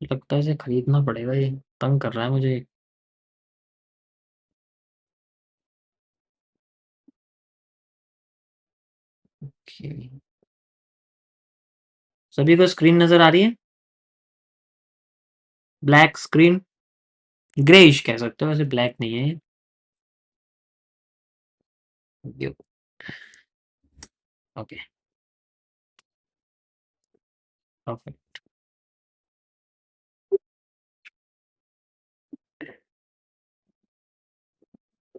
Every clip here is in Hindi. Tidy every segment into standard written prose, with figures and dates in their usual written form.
लगता है इसे खरीदना पड़ेगा, ये तंग कर रहा है मुझे। ओके। सभी को स्क्रीन नजर आ रही है? ब्लैक स्क्रीन, ग्रेइश कह सकते हो, वैसे ब्लैक नहीं है ये। Okay, perfect.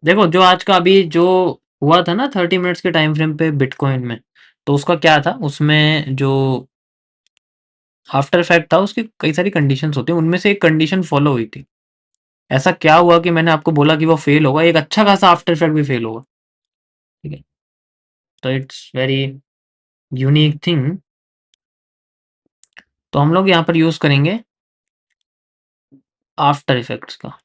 देखो जो आज का अभी जो हुआ था ना 30 मिनट्स के टाइम फ्रेम पे बिटकॉइन में, तो उसका क्या था, उसमें जो आफ्टर इफेक्ट था उसकी कई सारी कंडीशंस होती हैं, उनमें से एक कंडीशन फॉलो हुई थी। ऐसा क्या हुआ कि मैंने आपको बोला कि वो फेल होगा, एक अच्छा खासा आफ्टर इफेक्ट भी फेल होगा। ठीक है, तो इट्स वेरी यूनिक थिंग। तो हम लोग यहाँ पर यूज करेंगे आफ्टर इफेक्ट्स का।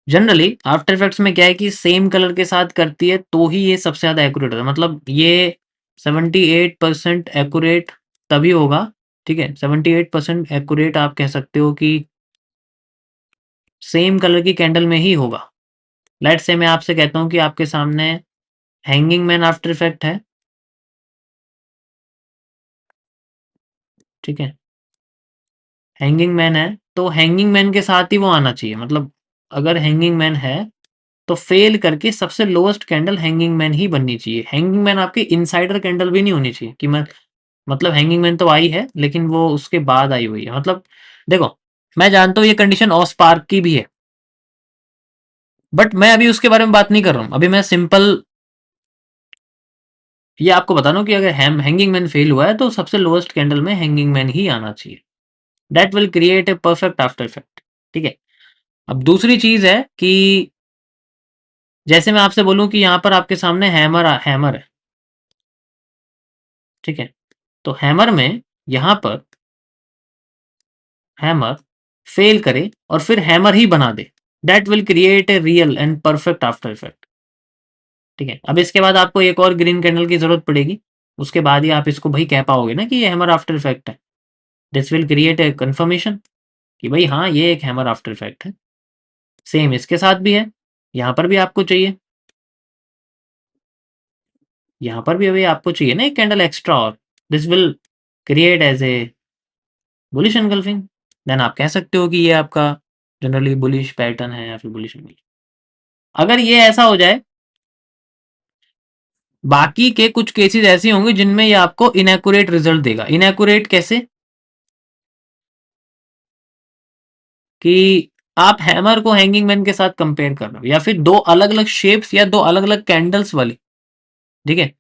जनरली आफ्टर इफेक्ट्स में क्या है कि सेम कलर के साथ करती है तो ही ये सबसे ज्यादा एक्यूरेट होता है, मतलब ये 78% एक्यूरेट तभी होगा। ठीक है, 78% एक्यूरेट आप कह सकते हो कि सेम कलर की कैंडल में ही होगा। लेट्स से मैं आपसे कहता हूँ कि आपके सामने हैंगिंग मैन आफ्टर इफेक्ट है। ठीक है, हैंगिंग मैन है, तो हैंगिंग मैन के साथ ही वो आना चाहिए, मतलब अगर हैंगिंग मैन है तो फेल करके सबसे लोएस्ट कैंडल हैंगिंग मैन ही बननी चाहिए। हैंगिंग मैन आपकी इनसाइडर कैंडल भी नहीं होनी चाहिए कि मैं, मतलब हैंगिंग मैन तो आई है लेकिन वो उसके बाद आई हुई है, मतलब देखो मैं जानता हूँ ये कंडीशन ऑस पार्क की भी है, बट मैं अभी उसके बारे में बात नहीं कर रहा हूँ, अभी मैं सिंपल ये आपको बता रहा हूँ कि अगर हैंगिंग मैन फेल हुआ है तो सबसे लोएस्ट कैंडल में हैंगिंग मैन ही आना चाहिए। That will create a perfect after effect. ठीक है, अब दूसरी चीज है कि जैसे मैं आपसे बोलूं कि यहाँ पर आपके सामने हैमर हैमर है। ठीक है, तो हैमर में यहाँ पर हैमर फेल करे और फिर हैमर ही बना दे, that will create a real and perfect after effect. ठीक है, अब इसके बाद आपको एक और ग्रीन कैंडल की जरूरत पड़ेगी, उसके बाद ही आप इसको भाई कह पाओगे ना कि ये हैमर आफ्टर इफेक्ट है। This will create A confirmation कि भाई हाँ ये एक हैमर आफ्टर इफेक्ट है। सेम इसके साथ भी है, यहाँ पर भी आपको चाहिए, यहाँ पर भी अभी आपको चाहिए ना एक कैंडल एक्स्ट्रा, और this will create as a bullish engulfing. Then आप कह सकते हो कि ये आपका जनरली बुलिश पैटर्न है या फिर बुलिश एनगल्फिंग। अगर ये ऐसा हो जाए, बाकी के कुछ केसेस ऐसे होंगे जिनमें ये आपको इनएक्यूरेट रिजल्ट देगा। इनएक्यूरेट कैसे, कि आप हैमर को हैंगिंग मैन के साथ कंपेयर कर रहे हो, या फिर दो अलग अलग शेप्स या दो अलग अलग कैंडल्स वाले। ठीक है,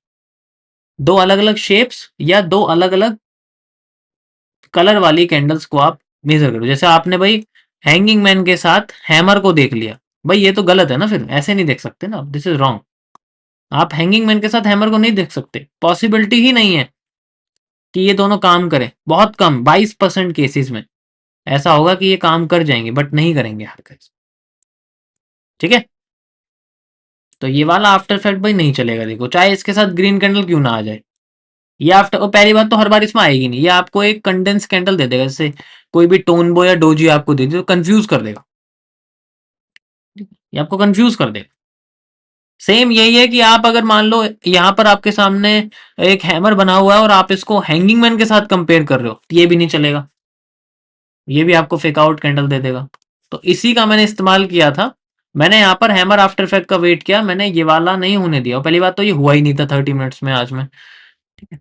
दो अलग अलग शेप्स या दो अलग अलग कलर वाली कैंडल्स को आप मेजर करो। जैसे आपने भाई हैंगिंग मैन के साथ हैमर को देख लिया, भाई ये तो गलत है ना, फिर ऐसे नहीं देख सकते ना, दिस इज रॉन्ग। आप हैंगिंग मैन के साथ हैमर को नहीं देख सकते, पॉसिबिलिटी ही नहीं है कि ये दोनों काम करें। बहुत कम 22% केसेस में ऐसा होगा कि ये काम कर जाएंगे, बट नहीं करेंगे हर केस। ठीक है, तो ये वाला आफ्टर इफेक्ट भाई नहीं चलेगा, देखो चाहे इसके साथ ग्रीन कैंडल क्यों ना आ जाए। ये आफ्टर, और पहली बात तो हर बार इसमें आएगी नहीं, ये आपको एक कंडेंस कैंडल दे देगा, जैसे कोई भी टोनबो या डोजी आपको दे दे तो कंफ्यूज कर देगा, ये आपको कंफ्यूज कर देगा। सेम यही है कि आप अगर मान लो यहाँ पर आपके सामने एक हैमर बना हुआ है और आप इसको हैंगिंग मैन के साथ कंपेयर कर रहे हो, तो ये भी नहीं चलेगा, ये भी आपको फेक आउट कैंडल दे देगा। तो इसी का मैंने इस्तेमाल किया था, मैंने यहाँ पर हैमर आफ्टर इफेक्ट का वेट किया, मैंने ये वाला नहीं होने दिया। और पहली बात तो ये हुआ ही नहीं था 30 मिनट्स में आज में। ठीक है,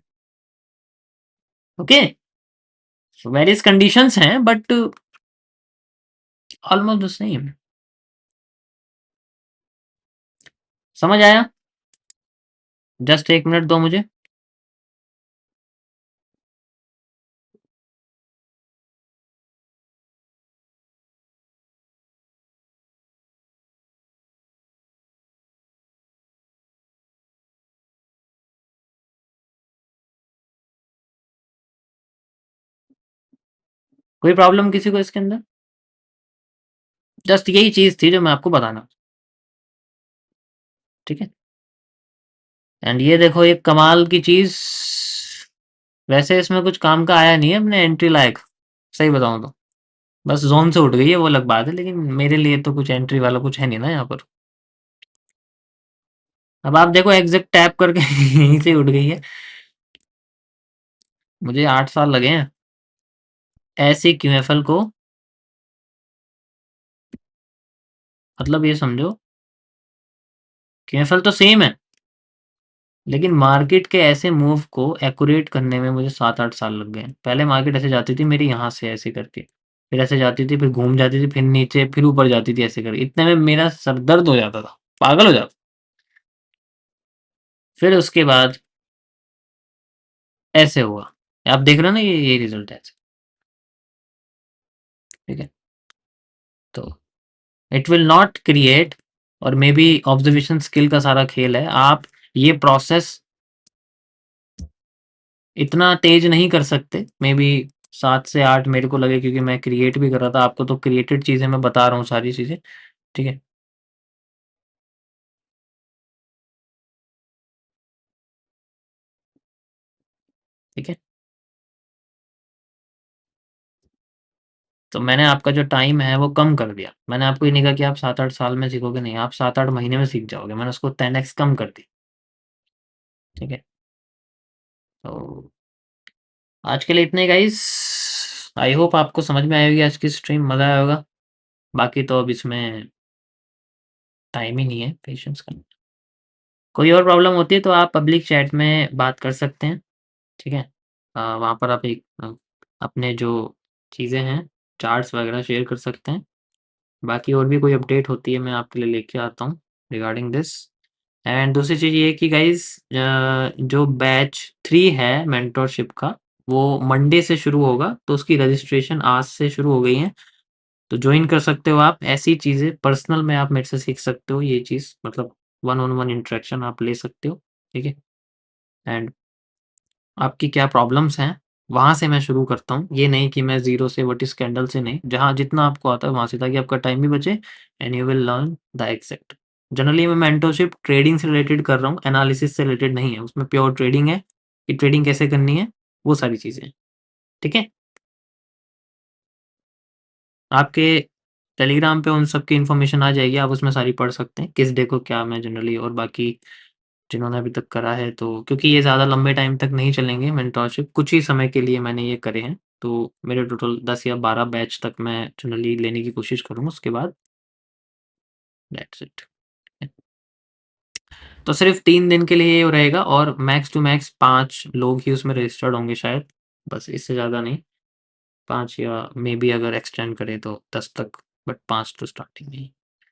ओके, वेरियस कंडीशंस हैं बट ऑलमोस्ट द सेम। समझ आया? जस्ट एक मिनट दो मुझे। कोई प्रॉब्लम किसी को इसके अंदर? जस्ट यही चीज थी जो मैं आपको बताना। ठीक है, एंड ये देखो एक कमाल की चीज, वैसे इसमें कुछ काम का आया नहीं है अपने एंट्री लायक, सही बताऊँ तो। बस ज़ोन से उठ गई है वो अलग बात है, लेकिन मेरे लिए तो कुछ एंट्री वाला कुछ है नहीं ना यहाँ पर। अब आप देखो एग्ज़िट टैप करके यहीं से उठ गई है। मुझे 8 साल लगे हैं ऐसे क्यूएफएल को, मतलब ये समझो क्यूएफएल तो सेम है, लेकिन मार्केट के ऐसे मूव को एक्यूरेट करने में मुझे 7-8 साल लग गए हैं। पहले मार्केट ऐसे जाती थी मेरी यहाँ से ऐसे करके, फिर ऐसे जाती थी, फिर घूम जाती थी, फिर नीचे, फिर ऊपर जाती थी ऐसे करके। इतने में मेरा सर दर्द हो जाता था, पागल हो जाता। फिर उसके बाद ऐसे हुआ। आप देख रहे हो ना ये रिज़ल्ट है ऐसे, ठीक है? तो इट विल नॉट क्रिएट, और मे बी ऑब्जर्वेशन स्किल का सारा खेल है। आप ये प्रोसेस इतना तेज नहीं कर सकते, मे बी 7 से 8 मेरे को लगे, क्योंकि मैं क्रिएट भी कर रहा था। आपको तो क्रिएटेड चीज़ें मैं बता रहा हूँ सारी चीज़ें, ठीक है? ठीक है? तो मैंने आपका जो टाइम है वो कम कर दिया। मैंने आपको ये नहीं कहा कि आप 7-8 साल में सीखोगे, नहीं, आप 7-8 महीने में सीख जाओगे। मैंने उसको 10x कम कर दी, ठीक है? तो आज के लिए इतने गाइस। आई होप आपको समझ में आई होगी आज की स्ट्रीम, मज़ा आया होगा। बाकी तो अब इसमें टाइम ही नहीं है पेशेंस का। कोई और प्रॉब्लम होती है तो आप पब्लिक चैट में बात कर सकते हैं, ठीक है? वहाँ पर आप एक अपने जो चीज़ें हैं, चार्ट्स वगैरह शेयर कर सकते हैं। बाकी और भी कोई अपडेट होती है मैं आपके लिए लेके आता हूँ रिगार्डिंग दिस। एंड दूसरी चीज़ ये है कि गाइज़, जो बैच 3 है मेंटरशिप का, वो मंडे से शुरू होगा, तो उसकी रजिस्ट्रेशन आज से शुरू हो गई है। तो जॉइन कर सकते हो आप। ऐसी चीज़ें पर्सनल में आप मेरे से सीख सकते हो, ये चीज़ मतलब वन ऑन वन इंटरेक्शन आप ले सकते हो, ठीक है? एंड आपकी क्या प्रॉब्लम्स हैं, वहाँ से मैं शुरू करता हूँ। ये नहीं कि मैं ज़ीरो से व्हाट इज़ कैंडल से नहीं, जहाँ जितना आपको आता है वहाँ से, ताकि आपका टाइम भी बचे and you will learn the exact. Generally मैं मेंटरशिप ट्रेडिंग से रिलेटेड कर रहा हूँ, एनालिसिस से रिलेटेड नहीं है। उसमें प्योर ट्रेडिंग है कि ट्रेडिंग कैसे करनी है, वो सारी चीज़ें हैं, ठीक है? आपके टेलीग्राम पे उन सब की इन्फॉर्मेशन आ जाएगी, आप उसमें सारी पढ़ सकते हैं, किस डे को क्या मैं जनरली, और बाकी जिन्होंने अभी तक करा है, तो क्योंकि ये ज़्यादा लंबे टाइम तक नहीं चलेंगे मेंटरशिप, कुछ ही समय के लिए मैंने ये करे हैं, तो मेरे टोटल 10 या 12 बैच तक मैं जनरली लेने की कोशिश करूँगा, उसके बाद दैट्स इट। तो सिर्फ 3 दिन के लिए ये रहेगा, और मैक्स टू मैक्स 5 लोग ही उसमें रजिस्टर्ड होंगे शायद, बस, इससे ज़्यादा नहीं। 5 या मे बी अगर एक्सटेंड करें तो 10 तक, बट 5 तो स्टार्टिंग में ही।